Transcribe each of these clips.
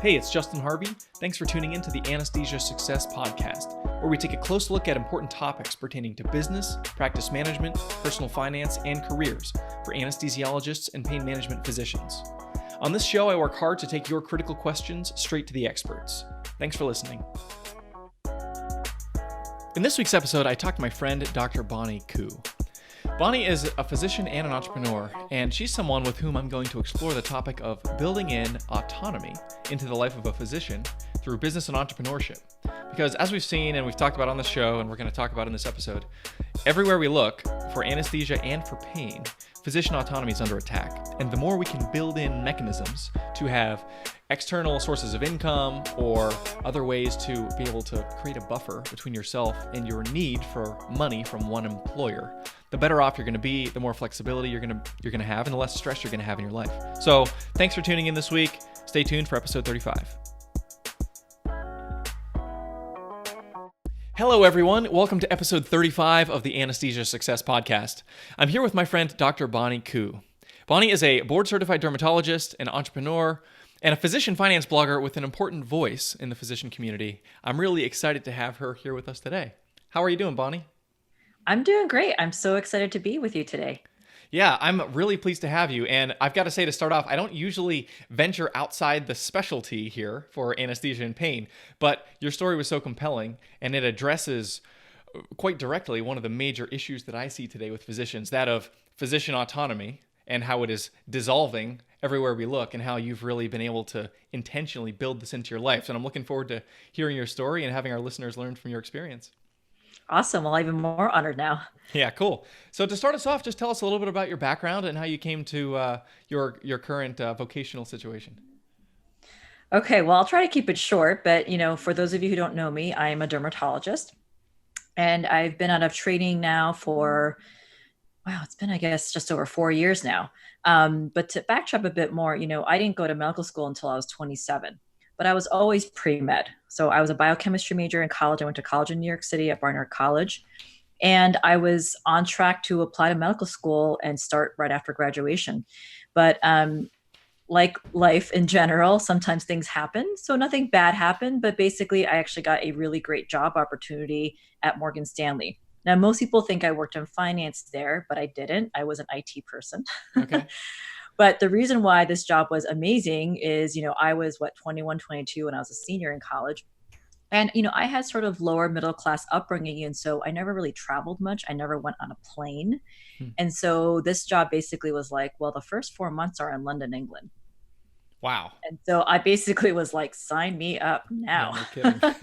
Hey, it's Justin Harvey. Thanks for tuning in to the Anesthesia Success Podcast, where we take a close look at important topics pertaining to business, practice management, personal finance, and careers for anesthesiologists and pain management physicians. On this show, I work hard to take your critical questions straight to the experts. Thanks for listening. In this week's episode, I talked to my friend, Dr. Bonnie Koo. Bonnie is a physician and an entrepreneur, and she's someone with whom I'm going to explore the topic of building in autonomy into the life of a physician through business and entrepreneurship. Because as we've seen and we've talked about on the show, and we're going to talk about in this episode, everywhere we look for anesthesia and for pain, physician autonomy is under attack. And the more we can build in mechanisms to have external sources of income or other ways to be able to create a buffer between yourself and your need for money from one employer, the better off you're going to be, the more flexibility you're going to have, and the less stress you're going to have in your life. So thanks for tuning in this week. Stay tuned for episode 35. Hello, everyone. Welcome to episode 35 of the Anesthesia Success Podcast. I'm here with my friend, Dr. Bonnie Koo. Bonnie is a board-certified dermatologist, an entrepreneur, and a physician finance blogger with an important voice in the physician community. I'm really excited to have her here with us today. How are you doing, Bonnie? I'm doing great. I'm so excited to be with you today. Yeah, I'm really pleased to have you. And I've got to say to start off, I don't usually venture outside the specialty here for anesthesia and pain, but your story was so compelling and it addresses quite directly one of the major issues that I see today with physicians, that of physician autonomy and how it is dissolving everywhere we look and how you've really been able to intentionally build this into your life. And I'm looking forward to hearing your story and having our listeners learn from your experience. Awesome. Well, I'm even more honored now. Yeah, cool. So to start us off, just tell us a little bit about your background and how you came to your current vocational situation. Okay, well, I'll try to keep it short, but for those of you who don't know me, I'm a dermatologist, and I've been out of training now for, it's been, I guess, just over 4 years now. But to backtrack a bit more, I didn't go to medical school until I was 27. But I was always pre-med. So I was a biochemistry major in college. I went to college in New York City at Barnard College. And I was on track to apply to medical school and start right after graduation. But like life in general, sometimes things happen. So nothing bad happened. But basically, I actually got a really great job opportunity at Morgan Stanley. Now, most people think I worked in finance there, but I didn't. I was an IT person. Okay. But the reason why this job was amazing is, I was 21, 22 when I was a senior in college. And, I had sort of lower middle class upbringing. And so I never really traveled much. I never went on a plane. And so this job basically was like, well, the first 4 months are in London, England. Wow. And so I basically was like, sign me up now. No kidding.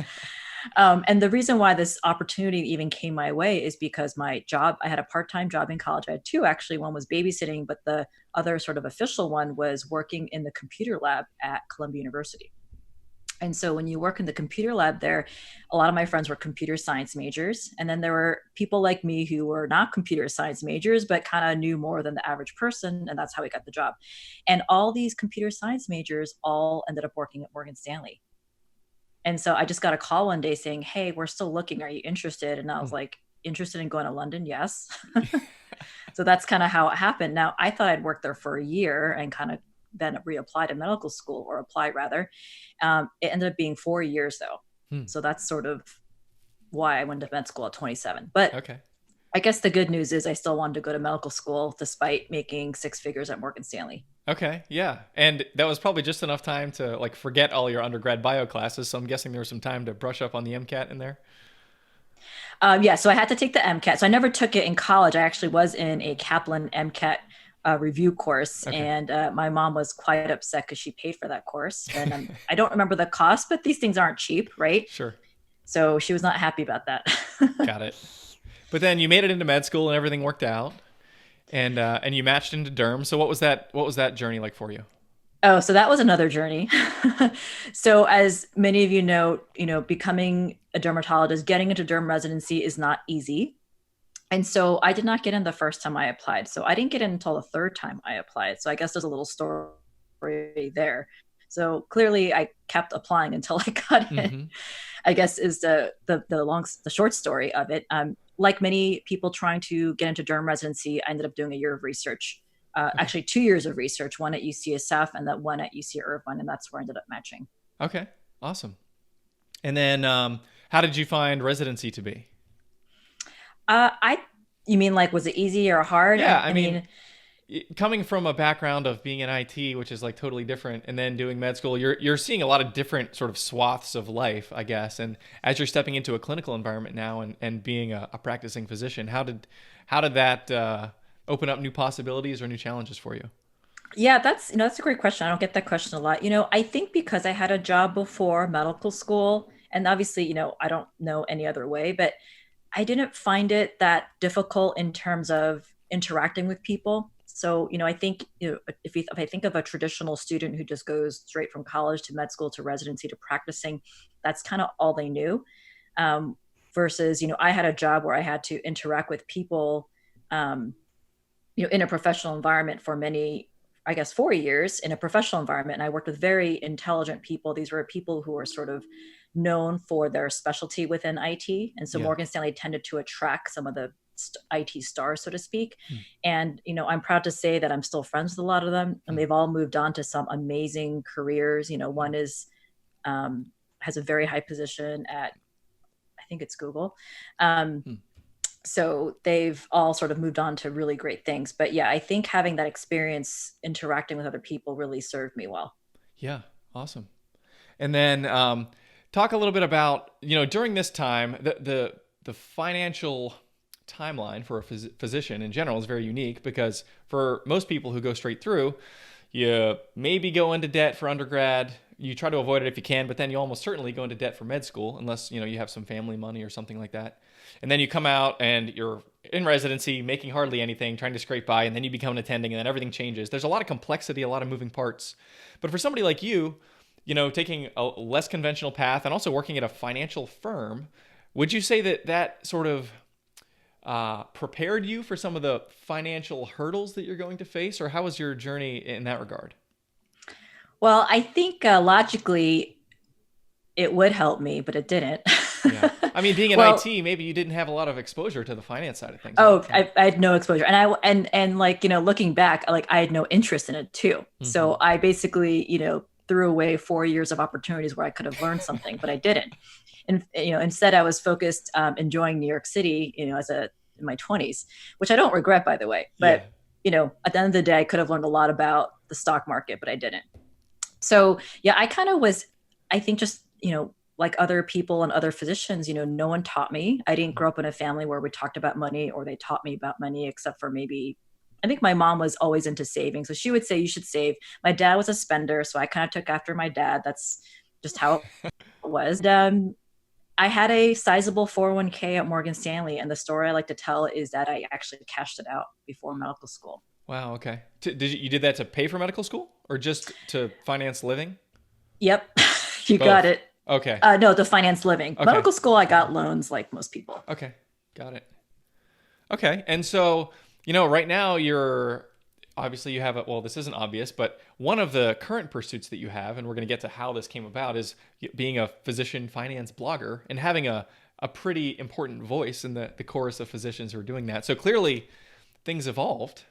And the reason why this opportunity even came my way is because my job, I had a part-time job in college. I had two, actually. One was babysitting, but the other sort of official one was working in the computer lab at Columbia University. And so when you work in the computer lab there, a lot of my friends were computer science majors. And then there were people like me who were not computer science majors, but kind of knew more than the average person. And that's how we got the job. And all these computer science majors all ended up working at Morgan Stanley. And so I just got a call one day saying, hey, we're still looking. Are you interested? And I was like, interested in going to London? Yes. So that's kind of how it happened. Now, I thought I'd worked there for a year and kind of then reapply to medical school, or apply rather. It ended up being 4 years though. So that's sort of why I went to med school at 27. But okay. I guess the good news is I still wanted to go to medical school despite making six figures at Morgan Stanley. Okay, yeah. And that was probably just enough time to forget all your undergrad bio classes. So I'm guessing there was some time to brush up on the MCAT in there. Yeah, so I had to take the MCAT. So I never took it in college. I actually was in a Kaplan MCAT review course. Okay. And my mom was quite upset because she paid for that course. And I don't remember the cost, but these things aren't cheap, right? Sure. So she was not happy about that. Got it. But then you made it into med school and everything worked out. And you matched into derm. So what was that journey like for you? Oh, so that was another journey. So as many of you know, becoming a dermatologist, getting into derm residency is not easy. And so I did not get in the first time I applied. So I didn't get in until the third time I applied. So I guess there's a little story there. So clearly I kept applying until I got in, I guess is the short story of it. Like many people trying to get into derm residency, I ended up doing a year of research, actually 2 years of research, one at UCSF and then one at UC Irvine. And that's where I ended up matching. Okay. Awesome. And then how did you find residency to be? You mean like, was it easy or hard? Yeah, I I mean, mean, coming from a background of being in IT, which is like totally different, and then doing med school, you're seeing a lot of different sort of swaths of life, I guess. And as you're stepping into a clinical environment now and being a practicing physician, how did that open up new possibilities or new challenges for you? yeah, that's a great question. I don't get that question a lot. I think because I had a job before medical school, and obviously, I don't know any other way, but I didn't find it that difficult in terms of interacting with people. So, I think, if I think of a traditional student who just goes straight from college to med school to residency to practicing, that's kind of all they knew. Um, Versus, I had a job where I had to interact with people, um, in a professional environment for many, I guess, 4 years in a professional environment. And I worked with very intelligent people. These were people who were sort of known for their specialty within IT. And so Yeah. Morgan Stanley tended to attract some of the IT stars, so to speak. Hmm. And, I'm proud to say that I'm still friends with a lot of them, and Hmm. they've all moved on to some amazing careers. Hmm. One is, has a very high position at, I think it's Google. Um, Hmm. so they've all sort of moved on to really great things. But yeah, I think having that experience interacting with other people really served me well. Yeah. Awesome. And then talk a little bit about, during this time, the financial timeline for a physician in general is very unique because for most people who go straight through, you maybe go into debt for undergrad. You try to avoid it if you can, but then you almost certainly go into debt for med school unless, you have some family money or something like that. And then you come out and you're in residency, making hardly anything, trying to scrape by, and then you become an attending, and then everything changes. There's a lot of complexity, a lot of moving parts. But for somebody like you, taking a less conventional path and also working at a financial firm, would you say that sort of prepared you for some of the financial hurdles that you're going to face, or how was your journey in that regard? Well, I think logically it would help me, but it didn't. Yeah. I mean, being in Well, IT, maybe you didn't have a lot of exposure to the finance side of things at oh, that time. I had no exposure, and like, looking back, like, I had no interest in it too. Mm-hmm. So I basically, threw away 4 years of opportunities where I could have learned something, but I didn't. And instead, I was focused, enjoying New York City, in my 20s, which I don't regret, by the way. Yeah. But at the end of the day, I could have learned a lot about the stock market, but I didn't. So yeah, I kind of was, I think, just, like other people and other physicians, no one taught me. I didn't grow up in a family where we talked about money or they taught me about money, except for maybe, I think my mom was always into saving. So she would say, you should save. My dad was a spender. So I kind of took after my dad. That's just how it was. And, I had a sizable 401k at Morgan Stanley. And the story I like to tell is that I actually cashed it out before medical school. Wow. Okay. You did that to pay for medical school or just to finance living? Yep. You got Both. it. Okay. No, to finance living. Okay. Medical school, I got loans like most people. Okay. Got it. Okay. And so, right now you're obviously you have well, this isn't obvious, but one of the current pursuits that you have, and we're going to get to how this came about, is being a physician finance blogger and having a pretty important voice in the chorus of physicians who are doing that. So clearly things evolved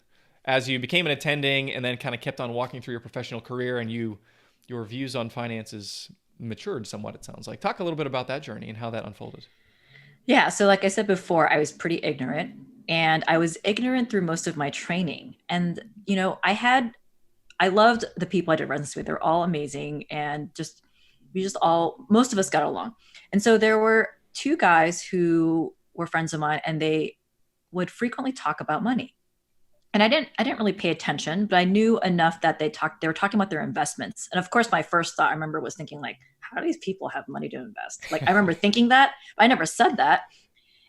as you became an attending and then kind of kept on walking through your professional career and your views on finances matured somewhat, it sounds like. Talk a little bit about that journey and how that unfolded. Yeah. So, like I said before, I was pretty ignorant, and I was ignorant through most of my training. And, I loved the people I did residency with. They're all amazing. And most of us got along. And so there were two guys who were friends of mine, and they would frequently talk about money. And I didn't really pay attention, but I knew enough that they were talking about their investments. And of course, my first thought I remember was thinking, like, how do these people have money to invest? Like, I remember thinking that, but I never said that.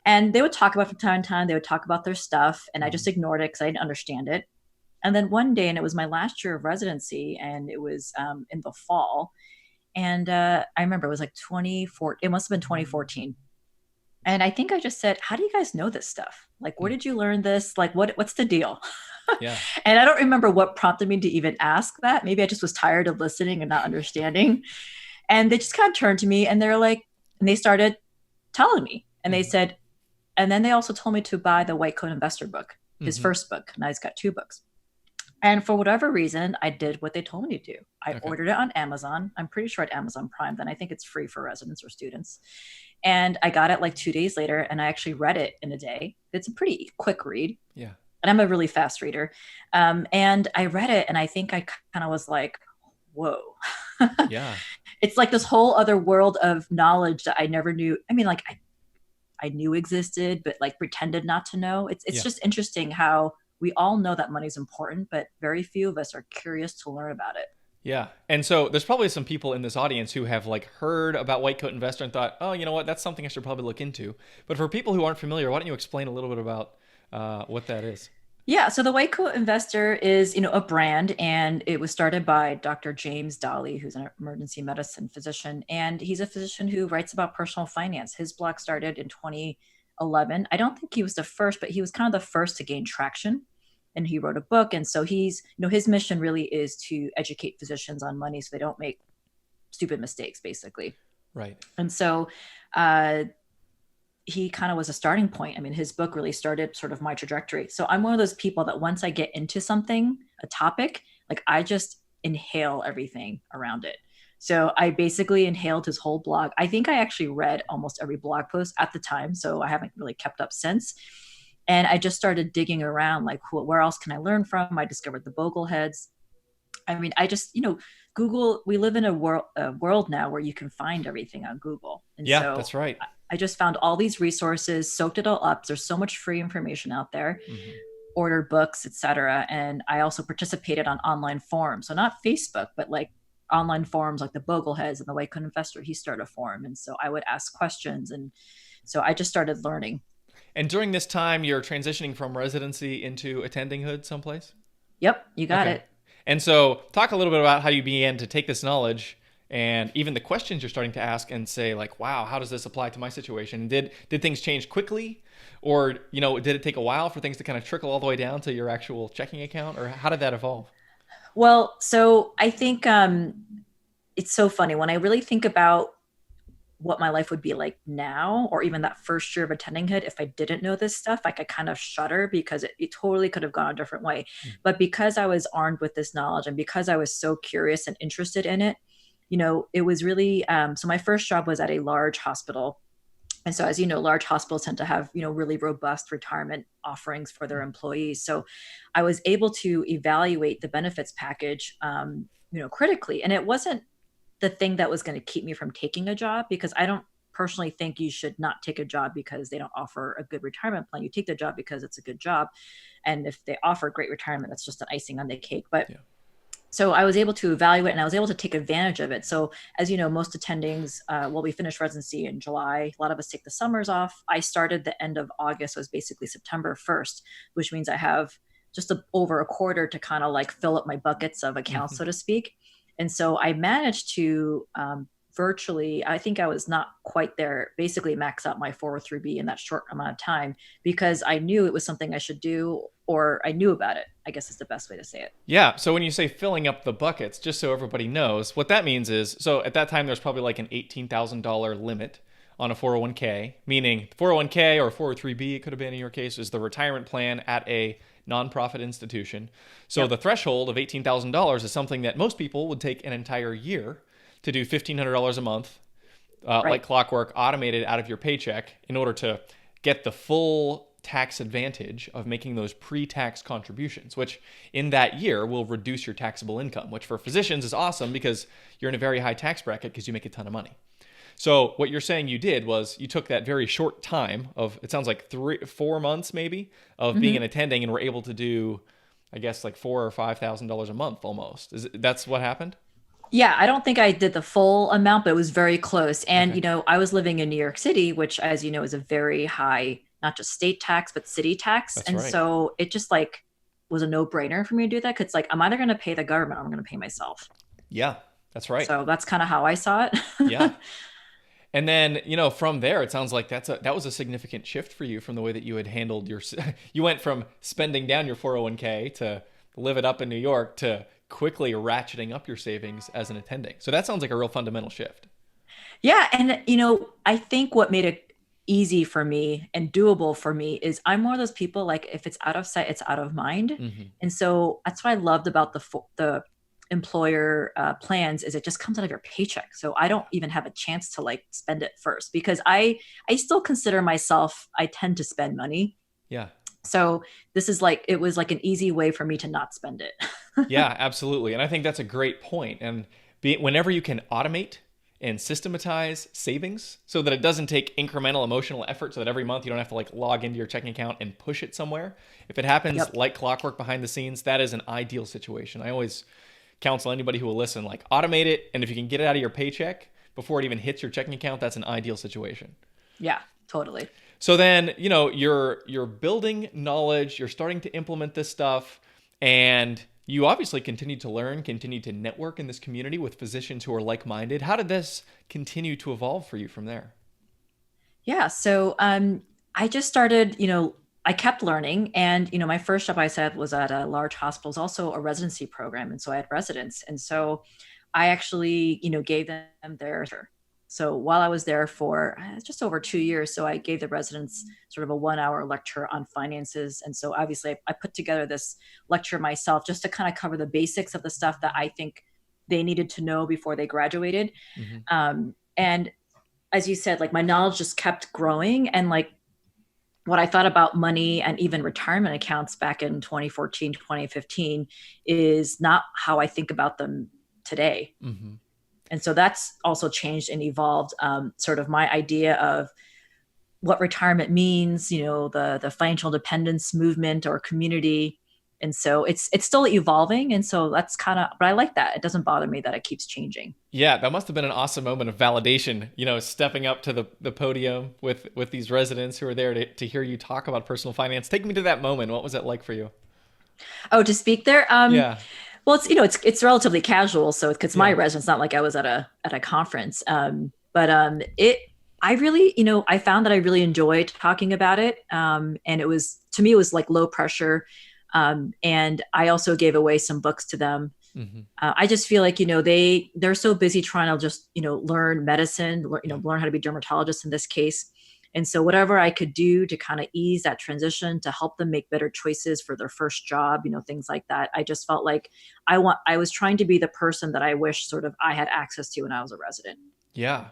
And they would talk about, from time to time, they would talk about their stuff, and I just ignored it because I didn't understand it. And then one day, and it was my last year of residency, and it was, in the fall. And I remember it was like 2014. It must have been 2014. And I think I just said, how do you guys know this stuff? Like, where did you learn this? Like, what's the deal? Yeah. And I don't remember what prompted me to even ask that. Maybe I just was tired of listening and not understanding. And they just kind of turned to me, and they're like, and they started telling me. And they said, and then they also told me to buy the White Coat Investor book, his first book. Now he's got two books. And for whatever reason, I did what they told me to do. I Okay. ordered it on Amazon. I'm pretty sure at Amazon Prime, then I think it's free for residents or students. And I got it like 2 days later, and I actually read it in a day. It's a pretty quick read, Yeah. and I'm a really fast reader. And I read it, and I think I kind of was like, whoa. Yeah. It's like this whole other world of knowledge that I never knew. I mean, like I knew existed, but like pretended not to know. It's Yeah. just interesting how we all know that money's important, but very few of us are curious to learn about it. Yeah. And so there's probably some people in this audience who have like heard about White Coat Investor and thought, oh, you know what? That's something I should probably look into. But for people who aren't familiar, why don't you explain a little bit about what that is? Yeah, so the White Coat Investor is, a brand, and it was started by Dr. James Dolly, who's an emergency medicine physician, and he's a physician who writes about personal finance. His blog started in 2011. I don't think he was the first, but he was kind of the first to gain traction. And he wrote a book, and so he's, his mission really is to educate physicians on money so they don't make stupid mistakes, basically. Right. And so, uh, he kind of was a starting point. I mean, his book really started sort of my trajectory. So I'm one of those people that once I get into something, a topic, like I just inhale everything around it. So I basically inhaled his whole blog. I think I actually read almost every blog post at the time. So I haven't really kept up since. And I just started digging around, like, where else can I learn from? I discovered the Bogleheads. I mean, I just, Google, we live in a world now where you can find everything on Google. And Yeah, so that's right. I just found all these resources, soaked it all up. There's so much free information out there, Mm-hmm. ordered books, etc. And I also participated on online forums. So not Facebook, but like online forums like the Bogleheads and the White Coat Investor. He started a forum. And so I would ask questions. And so I just started learning. And during this time, you're transitioning from residency into attending hood someplace? Yep, you got Okay. it. And so talk a little bit about how you began to take this knowledge and even the questions you're starting to ask and say like, wow, how does this apply to my situation? Did things change quickly? Or, did it take a while for things to kind of trickle all the way down to your actual checking account? Or how did that evolve? Well, so I think it's so funny when I really think about what my life would be like now, or even that first year of attending hood, if I didn't know this stuff, like I kind of shudder because it totally could have gone a different way. But because I was armed with this knowledge and because I was so curious and interested in it, it was really, so my first job was at a large hospital. And so, as you know, large hospitals tend to have, really robust retirement offerings for their employees. So I was able to evaluate the benefits package, critically. And it wasn't the thing that was going to keep me from taking a job, because I don't personally think you should not take a job because they don't offer a good retirement plan. You take the job because it's a good job. And if they offer great retirement, that's just an icing on the cake. But Yeah. so I was able to evaluate and I was able to take advantage of it. So as you know, most attendings, we finish residency in July. A lot of us take the summers off. I started the end of August, so it was basically September 1st, which means I have just over a quarter to kind of like fill up my buckets of accounts, so to speak. And so I managed to virtually, I think I was not quite there, basically max out my 403B in that short amount of time because I knew it was something I should do, or I knew about it, I guess is the best way to say it. Yeah. So when you say filling up the buckets, just so everybody knows, what that means is, so at that time, there's probably like an $18,000 limit on a 401k, meaning 401k or 403b, it could have been in your case, is the retirement plan at a nonprofit institution. So Yep. the threshold of $18,000 is something that most people would take an entire year to do $1,500 a month, Right. like clockwork, automated out of your paycheck in order to get the full tax advantage of making those pre-tax contributions, which in that year will reduce your taxable income, which for physicians is awesome because you're in a very high tax bracket because you make a ton of money. So what you're saying you did was you took that very short time of, it sounds like 4 months maybe, of being an attending and were able to do, I guess, like $4,000 or $5,000 a month almost. That's what happened? Yeah, I don't think I did the full amount, but it was very close. And, Okay. I was living in New York City, which, as you know, is a very high, not just state tax, but city tax. That's And right. so it just like was a no brainer for me to do that. Cause like, I'm either going to pay the government or I'm going to pay myself. Yeah, that's right. So that's kind of how I saw Yeah. it. And then, from there, it sounds like that was a significant shift for you from the way that you had handled you went from spending down your 401k to live it up in New York to quickly ratcheting up your savings as an attending. So that sounds like a real fundamental shift. Yeah. And, I think what made it easy for me and doable for me is I'm one of those people, like if it's out of sight, it's out of mind. Hmm. And so that's what I loved about the employer plans is it just comes out of your paycheck. So I don't even have a chance to like spend it first because I still consider myself, I tend to spend money. Yeah. So this is like, it was like an easy way for me to not spend it. Yeah, absolutely. And I think that's a great point. And whenever you can automate and systematize savings so that it doesn't take incremental emotional effort, so that every month you don't have to like log into your checking account and push it somewhere. If it happens Yep. like clockwork behind the scenes, that is an ideal situation. I always counsel anybody who will listen, like automate it. And if you can get it out of your paycheck before it even hits your checking account, that's an ideal situation. Yeah, totally. So then, you're building knowledge, you're starting to implement this stuff, and you obviously continue to learn, continue to network in this community with physicians who are like-minded. How did this continue to evolve for you from there? Yeah. So I just started, I kept learning. And, my first job I said was at a large hospital, it was also a residency program. And so I had residents. And so I actually, gave them their, so while I was there for just over 2 years, so I gave the residents sort of a 1 hour lecture on finances. And so obviously I put together this lecture myself just to kind of cover the basics of the stuff that I think they needed to know before they graduated. Hmm. And as you said, like my knowledge just kept growing. And like what I thought about money and even retirement accounts back in 2014, 2015 is not how I think about them today. Hmm. And so that's also changed and evolved, sort of my idea of what retirement means, the financial independence movement or community. And so it's still evolving. And so that's kind of, but I like that. It doesn't bother me that it keeps changing. Yeah, that must have been an awesome moment of validation, stepping up to the podium with these residents who are there to hear you talk about personal finance. Take me to that moment. What was that like for you? Oh, to speak there. Yeah, Well, it's relatively casual, so it's my yeah, residence, not like I was at a conference. But it I really, I found that I really enjoyed talking about it. And it was, to me, it was like low pressure. And I also gave away some books to them. hmm, I just feel like, they're so busy trying to just, learn medicine, yeah, learn how to be dermatologists in this case. And so whatever I could do to kind of ease that transition to help them make better choices for their first job, things like that. I just felt like I was trying to be the person that I wish sort of I had access to when I was a resident. yeah.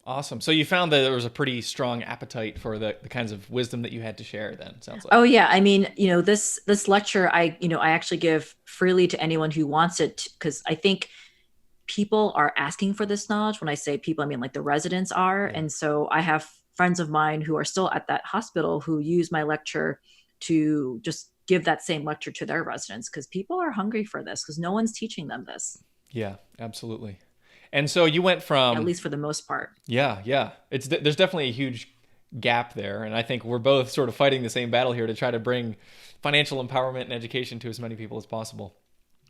Awesome. So you found that there was a pretty strong appetite for the kinds of wisdom that you had to share then, sounds like. Oh yeah. I mean, this lecture, I actually give freely to anyone who wants it because I think people are asking for this knowledge. When I say people, I mean like the residents are. Yeah. And so I have friends of mine who are still at that hospital who use my lecture to just give that same lecture to their residents because people are hungry for this because no one's teaching them this, Yeah, absolutely. And so you went at from, least for the most part. yeah, yeah. There's definitely a huge gap there, and I think we're both sort of fighting the same battle here to try to bring financial empowerment and education to as many people as possible.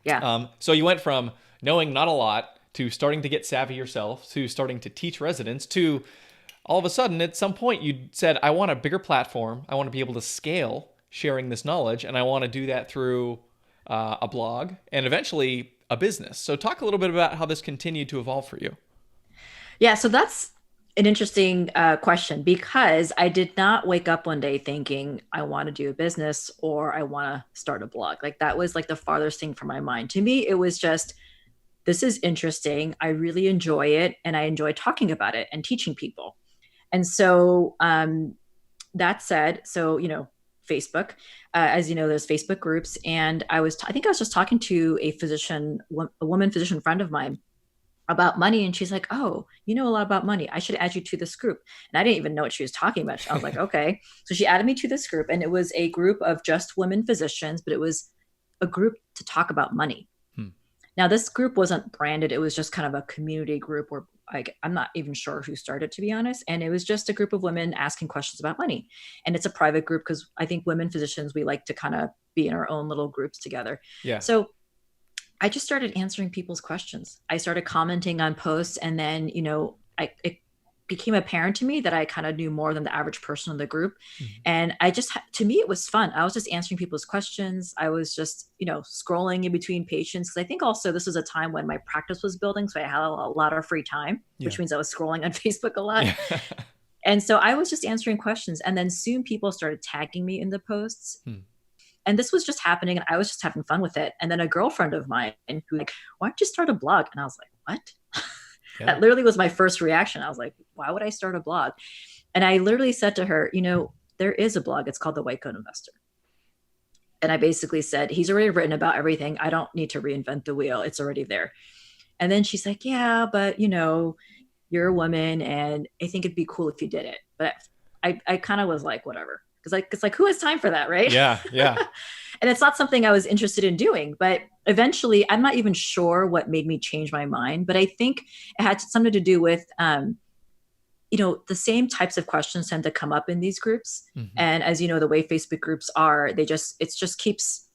Yeah. So you went from knowing not a lot to starting to get savvy yourself to starting to teach residents to all of a sudden at some point you said, I want a bigger platform. I want to be able to scale sharing this knowledge, and I want to do that through a blog and eventually a business. So talk a little bit about how this continued to evolve for you. Yeah. So that's an interesting question because I did not wake up one day thinking I want to do a business or I want to start a blog. Like that was like the farthest thing from my mind. To me, it was just, this is interesting. I really enjoy it. And I enjoy talking about it and teaching people. And so that said, so, Facebook, as you know, there's Facebook groups. And I think I was just talking to a woman physician friend of mine about money. And she's like, oh, you know a lot about money. I should add you to this group. And I didn't even know what she was talking about. I was like, okay. So she added me to this group and it was a group of just women physicians, but it was a group to talk about money. Hmm. Now, this group wasn't branded. It was just kind of a community group where I'm not even sure who started, to be honest. And it was just a group of women asking questions about money. And it's a private group because I think women physicians, we like to kind of be in our own little groups together. Yeah. So I just started answering people's questions. I started commenting on posts and then, it became apparent to me that I kind of knew more than the average person in the group. Mhm. And to me, it was fun. I was just answering people's questions. I was just, scrolling in between patients. Cause I think also this was a time when my practice was building. So I had a lot of free time, Yeah. which means I was scrolling on Facebook a lot. Yeah. And so I was just answering questions. And then soon people started tagging me in the posts. And this was just happening. And I was just having fun with it. And then a girlfriend of mine who like, why don't you start a blog? And I was like, what? Yeah. That literally was my first reaction. I was like, why would I start a blog? And I literally said to her, there is a blog. It's called The White Coat Investor. And I basically said, he's already written about everything. I don't need to reinvent the wheel. It's already there. And then she's like, yeah, but you're a woman and I think it'd be cool if you did it. But I kind of was like, whatever. It's like, who has time for that, right? Yeah, yeah. And it's not something I was interested in doing. But eventually, I'm not even sure what made me change my mind. But I think it had something to do with, the same types of questions tend to come up in these groups. And as you know, the way Facebook groups are, it just keeps,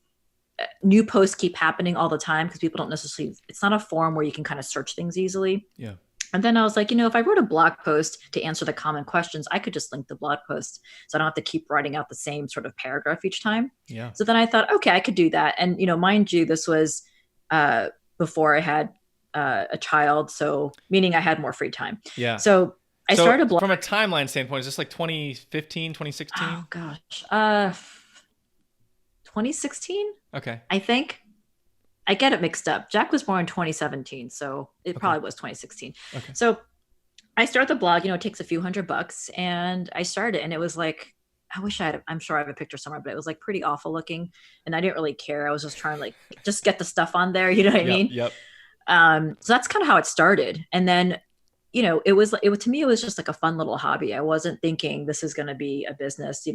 new posts keep happening all the time because people don't necessarily, it's not a forum where you can kind of search things easily. Yeah. And then I was like, if I wrote a blog post to answer the common questions, I could just link the blog post. So I don't have to keep writing out the same sort of paragraph each time. Yeah. So then I thought, okay, I could do that. And, mind you, this was before I had a child. So meaning I had more free time. Yeah. So I started a blog. From a timeline standpoint, is this like 2015, 2016? Oh, gosh. 2016? Okay. I think. I get it mixed up. Jack was born in 2017, so it probably was 2016. Okay. So I start the blog, it takes a few $100 and I started and it was like, I'm sure I have a picture somewhere, but it was like pretty awful looking and I didn't really care. I was just trying to like, just get the stuff on there. You know what I mean? Yep. So that's kind of how it started. And then, to me, it was just like a fun little hobby. I wasn't thinking this is going to be a business.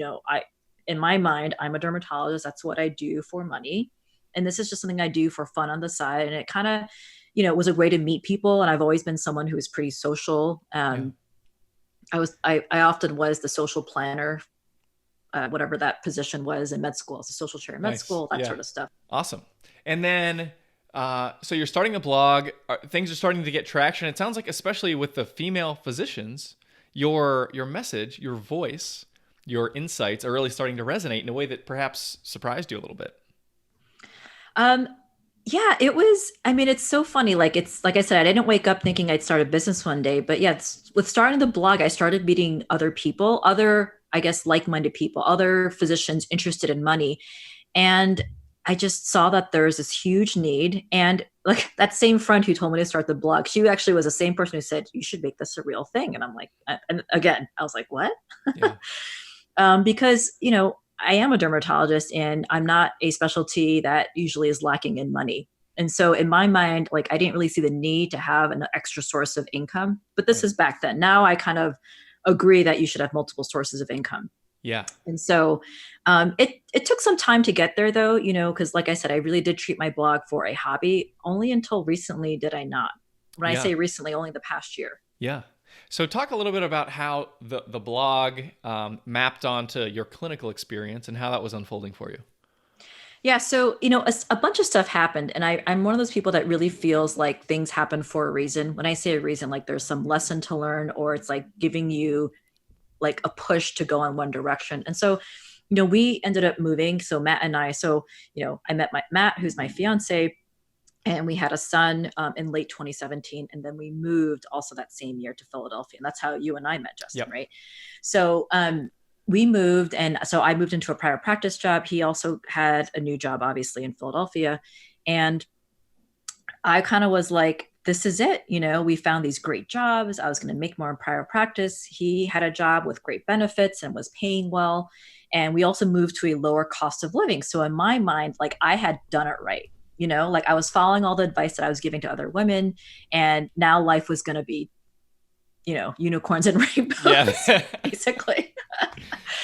In my mind, I'm a dermatologist. That's what I do for money. And this is just something I do for fun on the side. And it kind of, was a way to meet people. And I've always been someone who is pretty social. I often was the social planner, whatever that position was in med school, as a social chair in med school, that sort of stuff. Awesome. And then, so you're starting a blog, things are starting to get traction. It sounds like, especially with the female physicians, your message, your voice, your insights are really starting to resonate in a way that perhaps surprised you a little bit. Yeah, it was, it's so funny. Like I said, I didn't wake up thinking I'd start a business one day, but yeah, with starting the blog, I started meeting other people, I guess, like-minded people, other physicians interested in money. And I just saw that there's this huge need. And like that same friend who told me to start the blog, she actually was the same person who said, you should make this a real thing. And I'm like, and again, I was like, what? Yeah. Because, I am a dermatologist and I'm not a specialty that usually is lacking in money. And so in my mind, like I didn't really see the need to have an extra source of income, but this is back then. Now I kind of agree that you should have multiple sources of income. Yeah. And so it took some time to get there though, because like I said, I really did treat my blog for a hobby. Only until recently did I not. When I say recently, only the past year. Yeah. So talk a little bit about how the blog mapped onto your clinical experience and how that was unfolding for you. Yeah. So, a bunch of stuff happened. And I'm one of those people that really feels like things happen for a reason. When I say a reason, like there's some lesson to learn, or it's like giving you like a push to go in one direction. And so, we ended up moving. So Matt and I, I met Matt, who's my fiance, and we had a son in late 2017. And then we moved also that same year to Philadelphia. And that's how you and I met, Justin, right? So we moved. And so I moved into a private practice job. He also had a new job, obviously, in Philadelphia. And I kind of was like, this is it. We found these great jobs. I was going to make more in private practice. He had a job with great benefits and was paying well. And we also moved to a lower cost of living. So in my mind, like I had done it right. Like I was following all the advice that I was giving to other women, and now life was going to be, unicorns and rainbows, basically.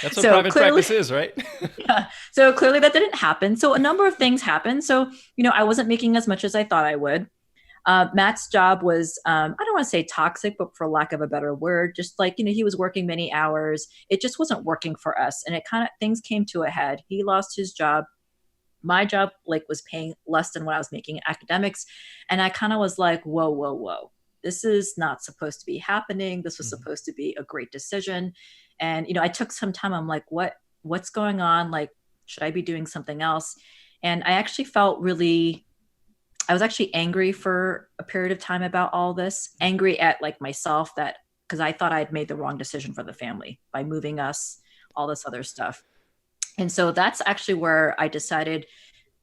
That's what private practice is, right? Yeah. So clearly that didn't happen. So a number of things happened. So, I wasn't making as much as I thought I would. Matt's job was, I don't want to say toxic, but for lack of a better word, just like, he was working many hours. It just wasn't working for us. And things came to a head. He lost his job. My job was paying less than what I was making in academics. And I kind of was like, whoa. This is not supposed to be happening. This was supposed to be a great decision. And, I took some time. I'm like, what's going on? Like, should I be doing something else? And I actually I was actually angry for a period of time about all this, angry at myself that because I thought I had made the wrong decision for the family by moving us, all this other stuff. And so that's actually where I decided,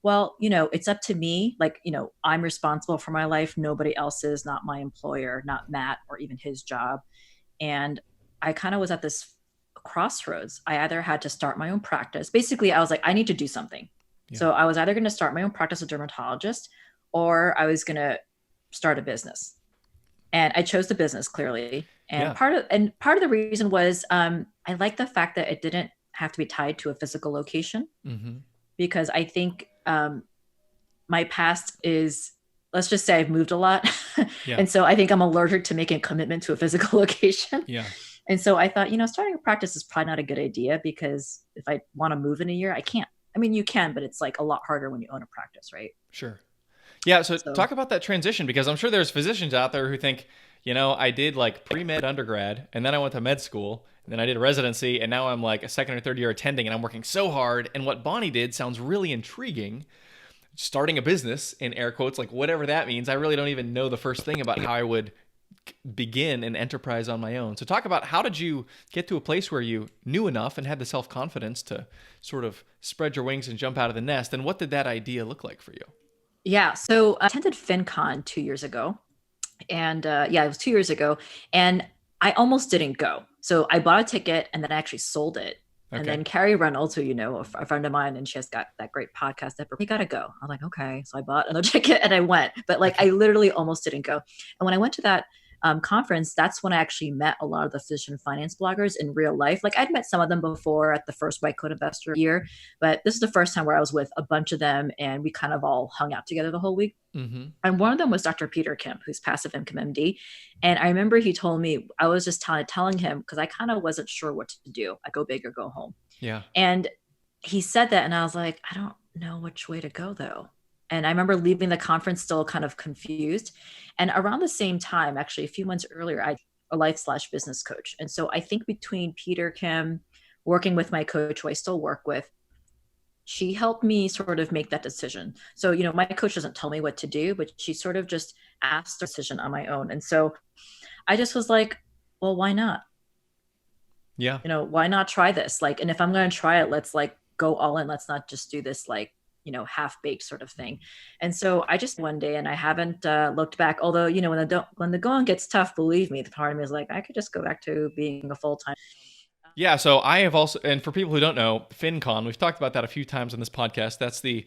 well, it's up to me. Like, I'm responsible for my life. Nobody else is, not my employer, not Matt or even his job. And I kind of was at this crossroads. I either had to start my own practice. Basically, I was like, I need to do something. Yeah. So I was either going to start my own practice as a dermatologist, or I was going to start a business. And I chose the business, clearly. And part of the reason was I like the fact that it didn't have to be tied to a physical location, because I think my past is, let's just say I've moved a lot. And so I think I'm allergic to making a commitment to a physical location. Yeah. And so I thought, starting a practice is probably not a good idea, because if I want to move in a year, I can't. I mean, you can, but it's like a lot harder when you own a practice, right? Sure. Yeah. So talk about that transition, because I'm sure there's physicians out there who think, I did like pre-med undergrad, and then I went to med school, and then I did a residency, and now I'm like a second or third year attending, and I'm working so hard. And what Bonnie did sounds really intriguing. Starting a business, in air quotes, like whatever that means. I really don't even know the first thing about how I would begin an enterprise on my own. So talk about, how did you get to a place where you knew enough and had the self-confidence to sort of spread your wings and jump out of the nest? And what did that idea look like for you? Yeah. So I attended Fincon 2 years ago. And it was 2 years ago. And I almost didn't go. So I bought a ticket and then I actually sold it. Okay. And then Carrie Reynolds, who a friend of mine, and she has got that great podcast, you gotta go. I'm like, okay. So I bought another ticket and I went, but like I literally almost didn't go. And when I went to that conference, that's when I actually met a lot of the physician finance bloggers in real life. Like I'd met some of them before at the first White Coat Investor year, but this is the first time where I was with a bunch of them, and we kind of all hung out together the whole week. And one of them was Dr. Peter Kim, who's Passive Income MD. And I remember he told me, I was just telling him, because I kind of wasn't sure what to do. I go big or go home. Yeah. And he said that, and I was like, I don't know which way to go though. And I remember leaving the conference still kind of confused. And around the same time, actually a few months earlier, I a life/business coach. And so I think between Peter Kim, working with my coach, who I still work with, she helped me sort of make that decision. So, my coach doesn't tell me what to do, but she sort of just asked the decision on my own. And so I just was like, well, why not? Yeah. Why not try this? Like, and if I'm going to try it, let's like go all in. Let's not just do this like, half-baked sort of thing. And so I just one day, and I haven't looked back, although, when the going gets tough, believe me, the part of me is like, I could just go back to being a full-time. Yeah. So I have also, and for people who don't know, Fincon, we've talked about that a few times on this podcast. That's the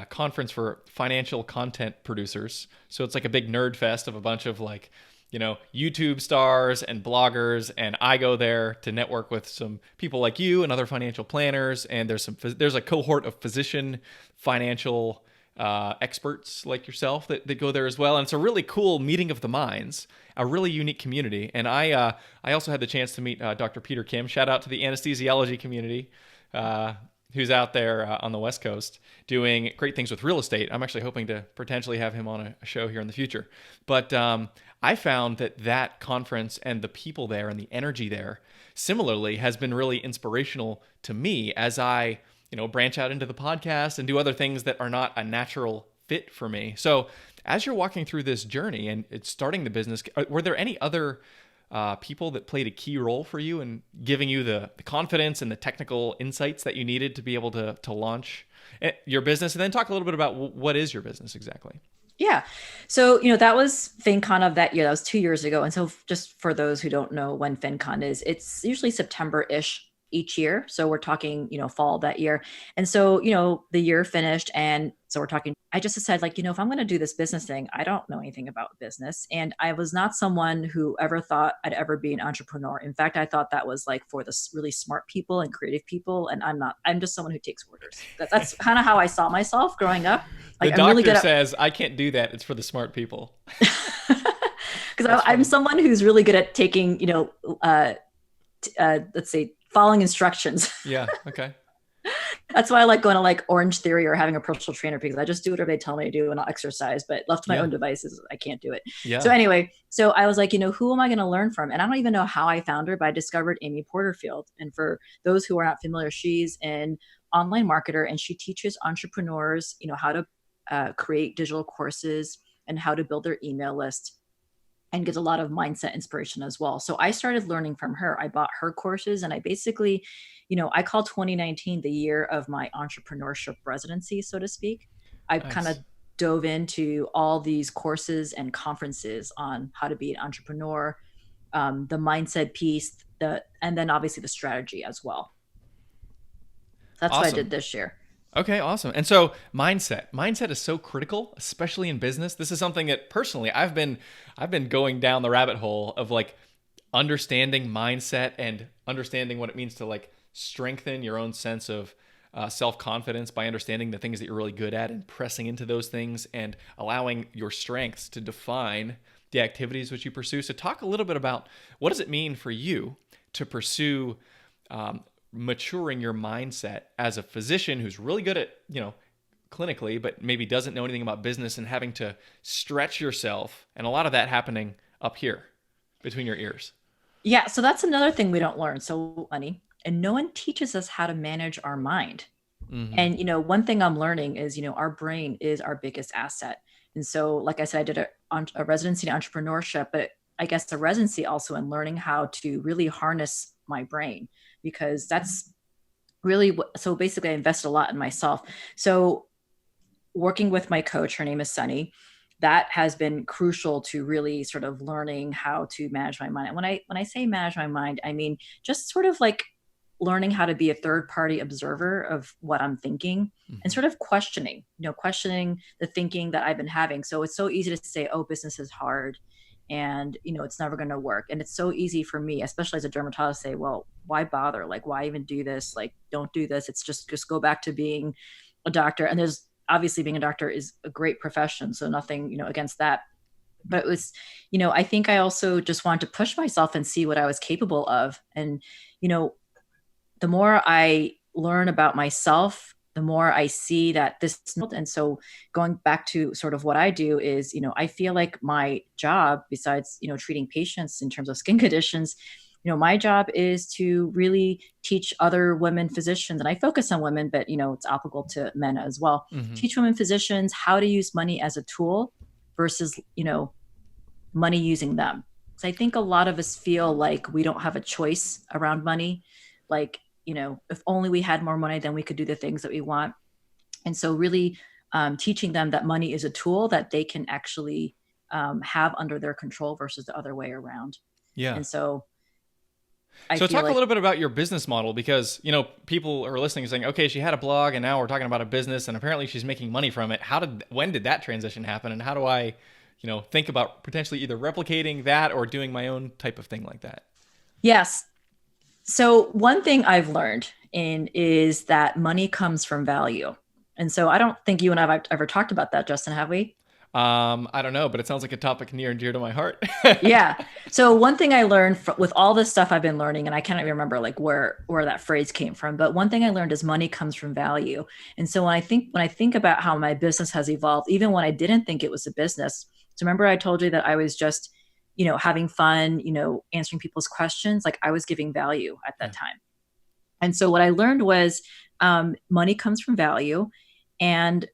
conference for financial content producers. So it's like a big nerd fest of a bunch of like, YouTube stars and bloggers, and I go there to network with some people like you and other financial planners. And there's a cohort of physician financial experts like yourself that go there as well. And it's a really cool meeting of the minds, a really unique community. And I also had the chance to meet Dr. Peter Kim. Shout out to the anesthesiology community, who's out there on the West Coast doing great things with real estate. I'm actually hoping to potentially have him on a show here in the future. But I found that conference and the people there and the energy there similarly has been really inspirational to me as I, branch out into the podcast and do other things that are not a natural fit for me. So as you're walking through this journey and it's starting the business, were there any other people that played a key role for you in giving you the confidence and the technical insights that you needed to be able to launch your business? And then talk a little bit about what is your business exactly? Yeah. So, that was Fincon of that year. That was 2 years ago. And so just for those who don't know when Fincon is, it's usually September-ish each year. So we're talking, fall that year. And so, the year finished. And so we're talking, I just decided like, if I'm going to do this business thing, I don't know anything about business. And I was not someone who ever thought I'd ever be an entrepreneur. In fact, I thought that was like for the really smart people and creative people. And I'm not, I'm just someone who takes orders. That's kind of how I saw myself growing up. Like, the doctor says, I can't do that. It's for the smart people. Because I'm someone who's really good at taking, let's say, following instructions. Yeah. Okay. That's why I like going to like Orange Theory or having a personal trainer, because I just do whatever they tell me to do and I'll exercise, but left to my own devices, I can't do it. Yeah. So anyway, so I was like, who am I going to learn from? And I don't even know how I found her, but I discovered Amy Porterfield. And for those who are not familiar, she's an online marketer and she teaches entrepreneurs, how to create digital courses and how to build their email list. and gives a lot of mindset inspiration as well. So I started learning from her. I bought her courses, and I basically, I call 2019 the year of my entrepreneurship residency, so to speak. I kind of Nice. dove into all these courses and conferences on how to be an entrepreneur, the mindset piece, and then obviously the strategy as well. That's what I Awesome. did this year. Okay, awesome. And so mindset is so critical, especially in business. This is something that personally I've been going down the rabbit hole of like understanding mindset and understanding what it means to like strengthen your own sense of self-confidence by understanding the things that you're really good at and pressing into those things and allowing your strengths to define the activities which you pursue. So talk a little bit about what does it mean for you to pursue maturing your mindset as a physician who's really good at, clinically, but maybe doesn't know anything about business and having to stretch yourself. And a lot of that happening up here between your ears. Yeah, so that's another thing we don't learn. So, money, and no one teaches us how to manage our mind. Mm-hmm. And one thing I'm learning is, our brain is our biggest asset. And so, like I said, I did a residency in entrepreneurship, but I guess the residency also in learning how to really harness my brain, because that's really so basically I invested a lot in myself. So working with my coach, her name is Sunny, that has been crucial to really sort of learning how to manage my mind. And when I say manage my mind, I mean just sort of like learning how to be a third party observer of what I'm thinking and Mm-hmm. sort of questioning the thinking that I've been having. So it's so easy to say, oh, business is hard and it's never going to work. And it's so easy for me, especially as a dermatologist, to say, well, why bother? Like, why even do this? Like, don't do this. It's just go back to being a doctor. And there's obviously being a doctor is a great profession. So nothing, against that. But it was, I think I also just wanted to push myself and see what I was capable of. And, the more I learn about myself, the more I see that this, and so going back to sort of what I do is, I feel like my job, besides, treating patients in terms of skin conditions, my job is to really teach other women physicians, and I focus on women, but, it's applicable to men as well, Mm-hmm. teach women physicians how to use money as a tool versus, money using them. So I think a lot of us feel like we don't have a choice around money. Like, if only we had more money, then we could do the things that we want. And so really teaching them that money is a tool that they can actually have under their control versus the other way around. Yeah. And so I So feel talk a like, little bit about your business model because, people are listening and saying, okay, she had a blog and now we're talking about a business and apparently she's making money from it. When did that transition happen? And how do I, think about potentially either replicating that or doing my own type of thing like that? yes. So one thing I've learned is that money comes from value. And so I don't think you and I have ever talked about that, Justin, have we? I don't know, but it sounds like a topic near and dear to my heart. Yeah. So one thing I learned with all this stuff I've been learning, and I can't even remember like where that phrase came from, but one thing I learned is money comes from value. And so when I think about how my business has evolved, even when I didn't think it was a business. So remember I told you that I was just, having fun, answering people's questions. Like I was giving value at that Yeah. time. And so what I learned was money comes from value, and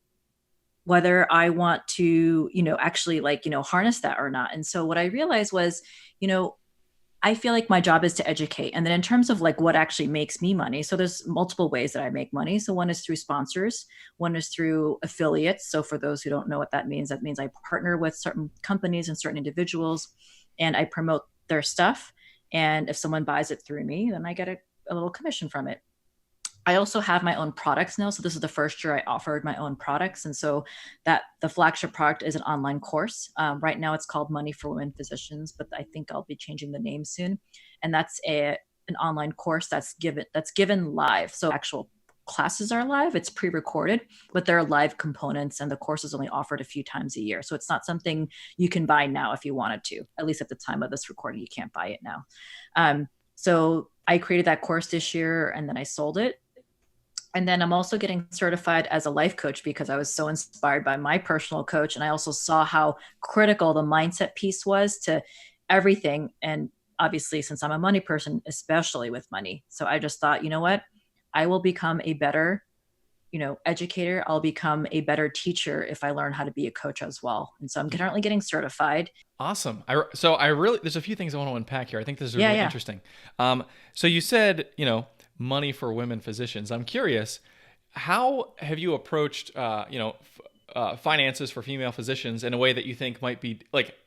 whether I want to, actually like, harness that or not. And so what I realized was, you know, I feel like my job is to educate. And then in terms of like what actually makes me money, so there's multiple ways that I make money. So one is through sponsors, one is through affiliates. So for those who don't know what that means I partner with certain companies and certain individuals and I promote their stuff. And if someone buys it through me, then I get a little commission from it. I also have my own products now. So this is the first year I offered my own products. And so that the flagship product is an online course. Right now it's called Money for Women Physicians, but I think I'll be changing the name soon. And that's an online course that's given live. So actual classes are live. It's pre-recorded, but there are live components and the course is only offered a few times a year. So it's not something you can buy now if you wanted to, at least at the time of this recording, you can't buy it now. So I created that course this year and then I sold it. And then I'm also getting certified as a life coach because I was so inspired by my personal coach. And I also saw how critical the mindset piece was to everything. And obviously, since I'm a money person, especially with money. So I just thought, you know what? I will become a better educator, I'll become a better teacher if I learn how to be a coach as well. And so I'm currently getting certified. Awesome. So I really, there's a few things I want to unpack here. I think this is Yeah, really yeah. interesting. So you said, money for women physicians. I'm curious, how have you approached, finances for female physicians in a way that you think might be like,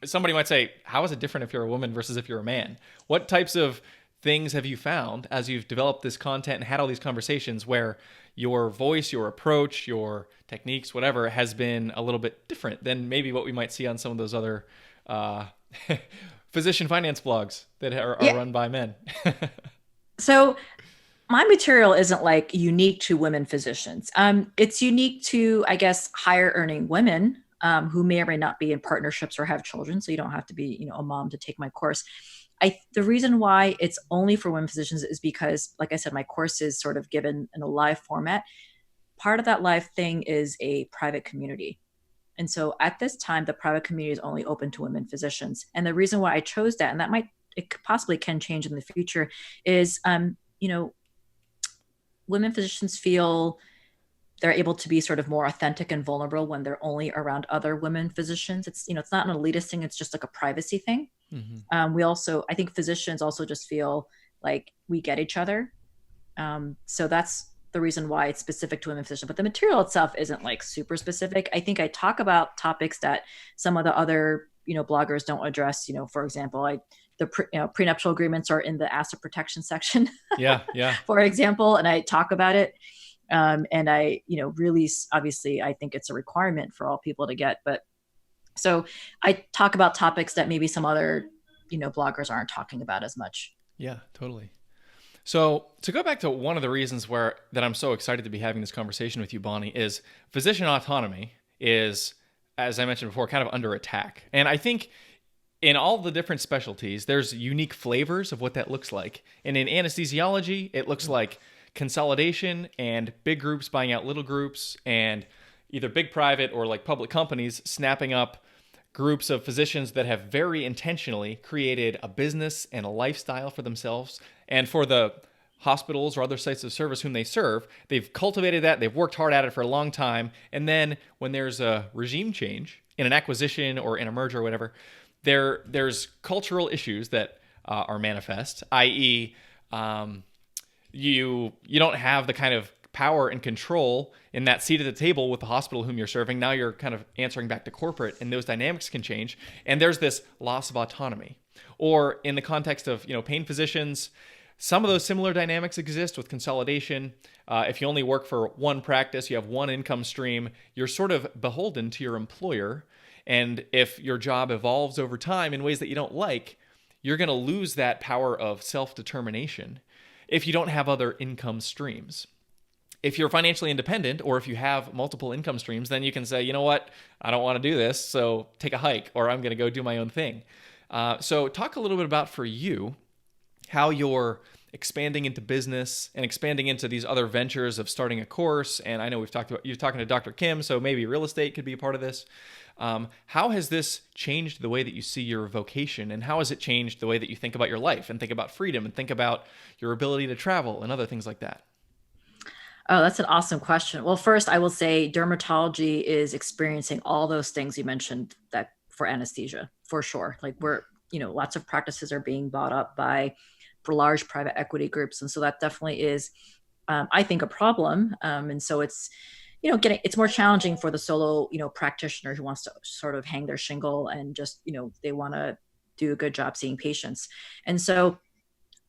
somebody might say, how is it different if you're a woman versus if you're a man? What types of things have you found as you've developed this content and had all these conversations where your voice, your approach, your techniques, whatever, has been a little bit different than maybe what we might see on some of those other uh, physician finance blogs that are Yeah. run by men? So my material isn't like unique to women physicians. It's unique to, I guess, higher earning women who may or may not be in partnerships or have children. So you don't have to be, a mom to take my course. The reason why it's only for women physicians is because, like I said, my course is sort of given in a live format. Part of that live thing is a private community. And so at this time, the private community is only open to women physicians. And the reason why I chose that, and it possibly can change in the future, is, women physicians feel they're able to be sort of more authentic and vulnerable when they're only around other women physicians. It's not an elitist thing. It's just like a privacy thing. Mm-hmm. I think physicians also just feel like we get each other. So that's the reason why it's specific to women physicians. But the material itself isn't like super specific. I think I talk about topics that some of the other, bloggers don't address. For example, prenuptial agreements are in the ASIPP protection section. Yeah, yeah. For example, and I talk about it. And I, really, obviously, I think it's a requirement for all people to get. But so I talk about topics that maybe some other, bloggers aren't talking about as much. Yeah, totally. So to go back to one of the reasons that I'm so excited to be having this conversation with you, Bonnie, is physician autonomy is, as I mentioned before, kind of under attack. And I think in all the different specialties, there's unique flavors of what that looks like. And in anesthesiology, it looks like consolidation and big groups buying out little groups, and either big private or like public companies snapping up groups of physicians that have very intentionally created a business and a lifestyle for themselves and for the hospitals or other sites of service whom they serve. They've cultivated that. They've worked hard at it for a long time. And then when there's a regime change in an acquisition or in a merger or whatever, there's cultural issues that are manifest, i.e., you don't have the kind of power and control in that seat at the table with the hospital whom you're serving. Now you're kind of answering back to corporate, and those dynamics can change. And there's this loss of autonomy. Or in the context of pain physicians, some of those similar dynamics exist with consolidation. If you only work for one practice, you have one income stream, you're sort of beholden to your employer. And if your job evolves over time in ways that you don't like, you're going to lose that power of self-determination if you don't have other income streams. If you're financially independent, or if you have multiple income streams, then you can say, you know what, I don't want to do this, so take a hike, or I'm going to go do my own thing. So talk a little bit about, for you, how you're expanding into business and expanding into these other ventures of starting a course. And I know you're talking to Dr. Kim, so maybe real estate could be a part of this. How has this changed the way that you see your vocation, and how has it changed the way that you think about your life and think about freedom and think about your ability to travel and other things like that? Oh, that's an awesome question. Well, first, I will say dermatology is experiencing all those things you mentioned that for anesthesia, for sure. Like lots of practices are being bought up by large private equity groups. And so that definitely is, I think, a problem. And so it's, it's more challenging for the solo, practitioner who wants to sort of hang their shingle and just, they want to do a good job seeing patients. And so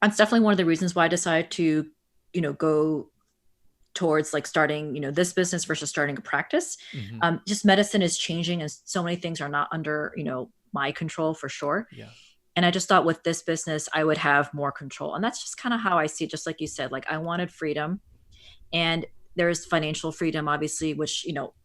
that's definitely one of the reasons why I decided to, go towards like starting, this business versus starting a practice. Mm-hmm. Just medicine is changing and so many things are not under, my control for sure. Yeah. And I just thought with this business, I would have more control. And that's just kind of how I see it. Just like you said, like I wanted freedom, and there's financial freedom, obviously, which,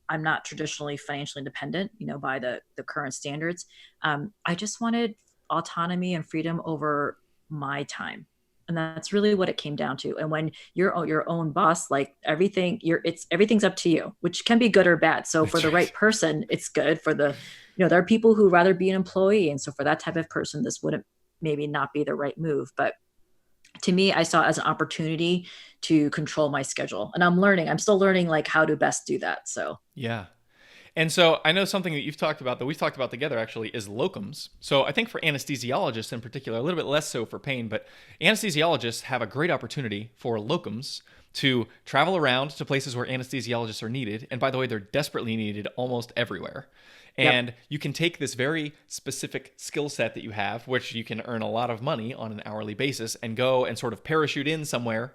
I'm not traditionally financially independent, by the current standards. I just wanted autonomy and freedom over my time. And that's really what it came down to. And when you're your own boss, like everything's up to you, which can be good or bad. So for the right person, it's good. For the, there are people who rather be an employee. And so for that type of person, this wouldn't maybe not be the right move. But to me, I saw it as an opportunity to control my schedule. And I'm still learning like how to best do that. So Yeah. And so I know something that you've talked about that we've talked about together actually is locums. So I think for anesthesiologists in particular, a little bit less so for pain, but anesthesiologists have a great opportunity for locums to travel around to places where anesthesiologists are needed. And by the way, they're desperately needed almost everywhere. yep. And you can take this very specific skill set that you have, which you can earn a lot of money on an hourly basis, and go and sort of parachute in somewhere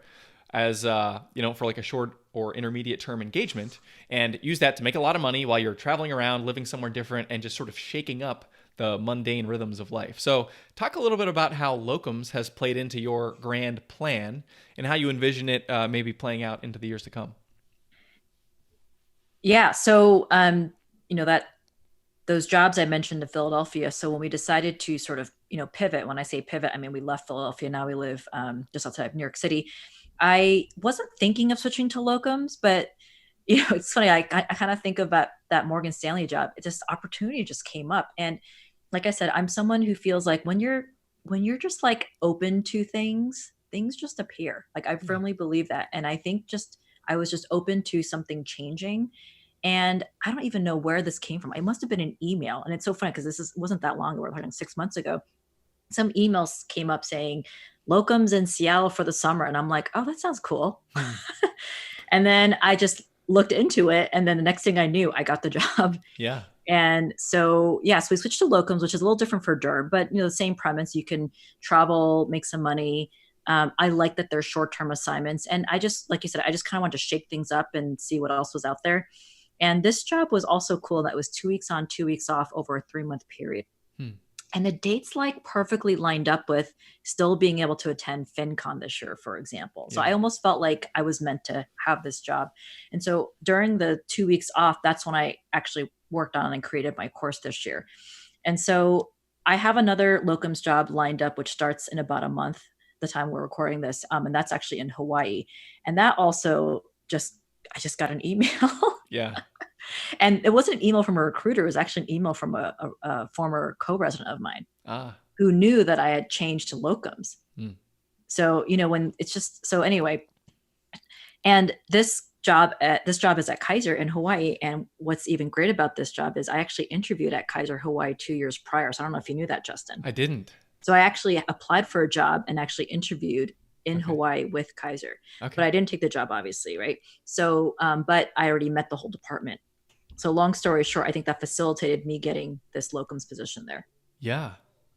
as for like a short or intermediate term engagement, and use that to make a lot of money while you're traveling around, living somewhere different, and just sort of shaking up the mundane rhythms of life. So talk a little bit about how locums has played into your grand plan and how you envision it maybe playing out into the years to come. Yeah. So, that those jobs I mentioned in Philadelphia. So when we decided to sort of, pivot, when I say pivot, I mean, we left Philadelphia. Now we live just outside of New York City. I wasn't thinking of switching to locums, but it's funny. I kind of think about that Morgan Stanley job. It just opportunity just came up. And like I said, I'm someone who feels like when you're just like open to things just appear. Like I Yeah. firmly believe that. And I think just I was just open to something changing. And I don't even know where this came from. It must have been an email. And it's so funny because wasn't that long ago. We're talking 6 months ago. Some emails came up saying locums in Seattle for the summer. And I'm like, oh, that sounds cool. Hmm. And then I just looked into it. And then the next thing I knew, I got the job. Yeah. And so, yeah, so we switched to locums, which is a little different for derm, but the same premise. You can travel, make some money. I like that they're short-term assignments. And I just, like you said, I just kind of wanted to shake things up and see what else was out there. And this job was also cool. That was 2 weeks on, 2 weeks off over a 3-month period. Hmm. And the dates like perfectly lined up with still being able to attend Fincon this year, for example. So Yeah. I almost felt like I was meant to have this job. And so during the 2 weeks off, that's when I actually worked on and created my course this year. And so I have another locums job lined up, which starts in about a month, the time we're recording this. And that's actually in Hawaii. And that also I just got an email. Yeah. And it wasn't an email from a recruiter. It was actually an email from a former co-resident of mine Ah. who knew that I had changed to locums. Hmm. So, when it's just, so anyway, and this job is at Kaiser in Hawaii. And what's even great about this job is I actually interviewed at Kaiser Hawaii 2 years prior. So I don't know if you knew that, Justin. I didn't. So I actually applied for a job and actually interviewed in Okay. Hawaii with Kaiser, Okay. but I didn't take the job, obviously. Right. So, but I already met the whole department. So long story short, I think that facilitated me getting this locums position there. Yeah.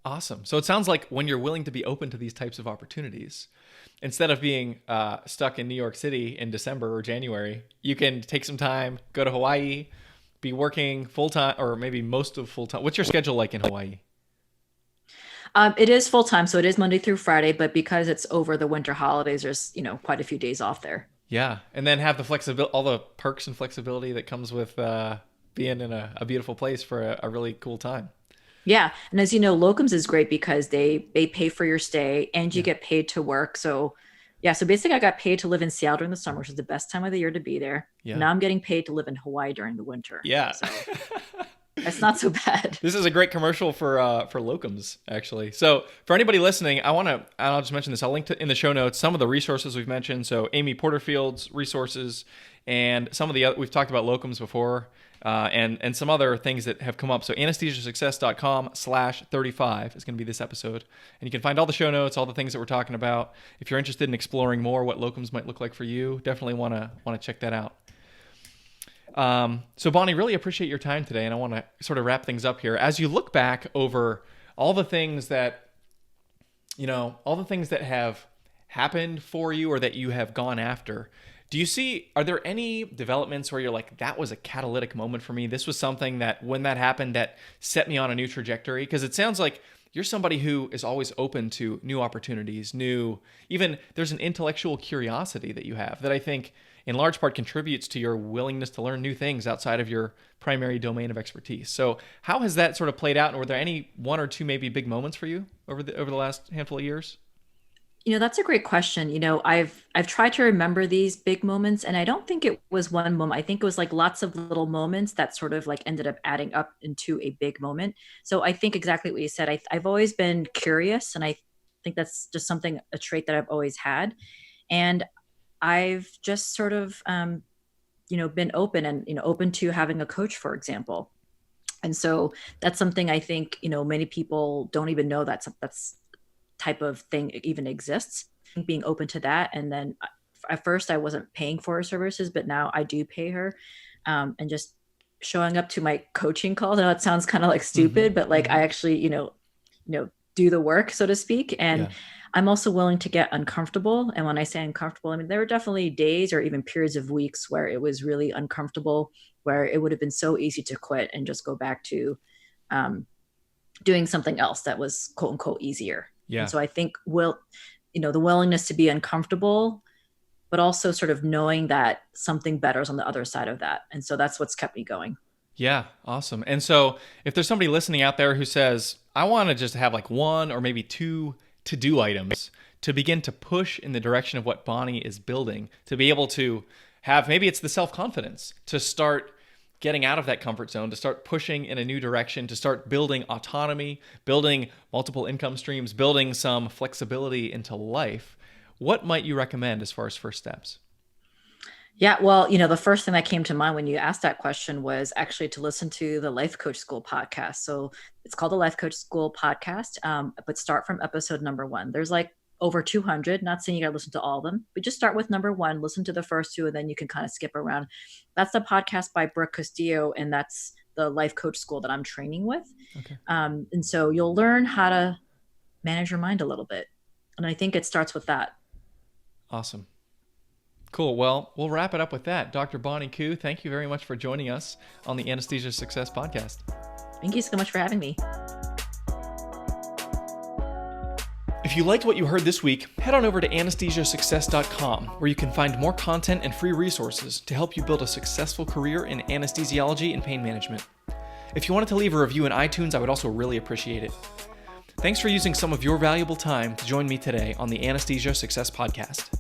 Awesome. So it sounds like when you're willing to be open to these types of opportunities, instead of being stuck in New York City in December or January, you can take some time, go to Hawaii, be working full time or maybe most of full time. What's your schedule like in Hawaii? It is full time, so it is Monday through Friday, but because it's over the winter holidays, there's quite a few days off there. Yeah. And then have the flexibility, all the perks and flexibility that comes with being in a beautiful place for a really cool time. Yeah, and as you know, locums is great because they pay for your stay and you Yeah. get paid to work. So yeah, so basically I got paid to live in Seattle during the summer, which is the best time of the year to be there. Yeah. Now I'm getting paid to live in Hawaii during the winter. Yeah. So that's not so bad. This is a great commercial for locums, actually. So for anybody listening, I'll just mention this. I'll link to in the show notes some of the resources we've mentioned. So Amy Porterfield's resources and some of the other, we've talked about locums before, and some other things that have come up. So anesthesiasuccess.com/35 is going to be this episode. And you can find all the show notes, all the things that we're talking about. If you're interested in exploring more what locums might look like for you, definitely want to check that out. So Bonnie, really appreciate your time today, and I want to sort of wrap things up here. As you look back over all the things that have happened for you or that you have gone after, are there any developments where you're like, that was a catalytic moment for me? This was something that when that happened that set me on a new trajectory? Because it sounds like you're somebody who is always open to new opportunities, even there's an intellectual curiosity that you have that I think in large part contributes to your willingness to learn new things outside of your primary domain of expertise. So how has that sort of played out? And were there any one or two maybe big moments for you over the last handful of years? That's a great question. I've tried to remember these big moments, and I don't think it was one moment. I think it was like lots of little moments that sort of like ended up adding up into a big moment. So I think exactly what you said. I've always been curious, and I think that's just a trait that I've always had. And I've just sort of, been open and, open to having a coach, for example. And so that's something I think, many people don't even know that's type of thing even exists. Being open to that. And then at first I wasn't paying for her services, but now I do pay her, and just showing up to my coaching calls. I know it sounds kind of like stupid, but like I actually, do the work, so to speak. And I'm also willing to get uncomfortable. And when I say uncomfortable, I mean, there were definitely days or even periods of weeks where it was really uncomfortable, where it would have been so easy to quit and just go back to doing something else that was quote unquote easier. Yeah. And so I think the willingness to be uncomfortable, but also sort of knowing that something better is on the other side of that. And so that's what's kept me going. Yeah, awesome. And so if there's somebody listening out there who says, I want to just have like one or maybe two to-do items to begin to push in the direction of what Bonnie is building, to be able to have, maybe it's the self-confidence to start getting out of that comfort zone, to start pushing in a new direction, to start building autonomy, building multiple income streams, building some flexibility into life. What might you recommend as far as first steps? Yeah, well, the first thing that came to mind when you asked that question was actually to listen to the Life Coach School podcast. So it's called the Life Coach School podcast, but start from episode number 1. There's like over 200, not saying you got to listen to all of them, but just start with number 1, listen to the first 2, and then you can kind of skip around. That's the podcast by Brooke Castillo, and that's the Life Coach School that I'm training with. Okay. And so you'll learn how to manage your mind a little bit. And I think it starts with that. Awesome. Cool. Well, we'll wrap it up with that. Dr. Bonnie Koo, thank you very much for joining us on the Anesthesia Success Podcast. Thank you so much for having me. If you liked what you heard this week, head on over to anesthesiasuccess.com, where you can find more content and free resources to help you build a successful career in anesthesiology and pain management. If you wanted to leave a review in iTunes, I would also really appreciate it. Thanks for using some of your valuable time to join me today on the Anesthesia Success Podcast.